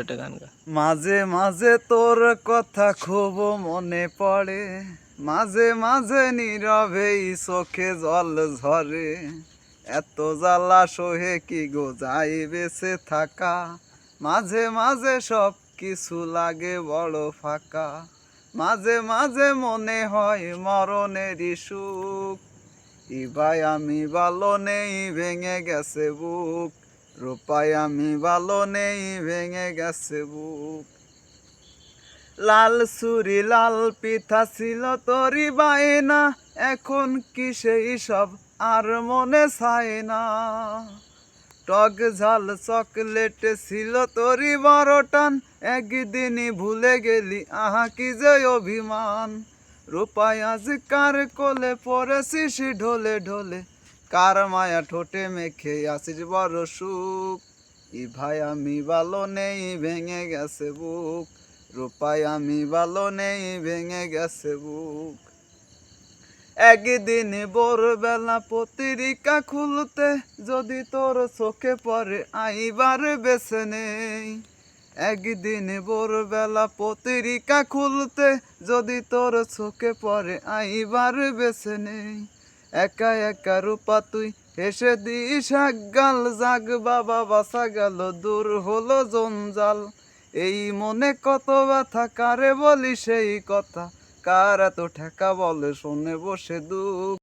একটা গান গা। মাঝে মাঝে তোর কথা খুব মনে পড়ে, মাঝে মাঝে নীরবেই চোখে জল ঝরে। এত জ্বালা সহে কি গো যাই বেঁচে থাকা, মাঝে মাঝে সব কিছু লাগে বড় ফাঁকা। মাঝে মাঝে মনে হয় মরণেরই সুখ, ভাই আমি ভালো নেই ভেঙে গেছে বুক। রূপায় আমি ভালো নেই ভেঙে গেছে বুক। লাল সুরি লাল পিঠা ছিল তোরি বায়না, এখন কি সেই সব আর মনে চায় না। টক ঝাল চকলেট ছিল তোরি বড় টান, একদিনই ভুলে গেলি আহা কি যে অভিমান। রূপায় আজ কার কোলে পড়েছিস ঢোলে ঢোলে, কার মায়া ঠোঁটে মেখে আসিস বড় সুখ। ভাই আমি ভালো নেই ভেঙে গেছে বুক। রূপায় আমি ভালো নেই ভেঙে গেছে বুক। একদিন ভোরবেলা পত্রিকা খুলতে যদি তোর চোখে পড়ে আইবার বেছে নেই। একদিন ভোরবেলা পত্রিকা খুলতে যদি তোর চোখে পড়ে আইবার বেছে নেই। একা একা রূপা তুই হেসে দিস একগাল, জাগ বাবা বাসা গেল দূর হলো জঞ্জাল। এই মনে কত ব্যথা কারে বলি সেই কথা, কার এত ঠেকা বলে শোনে বসে দুঃখ।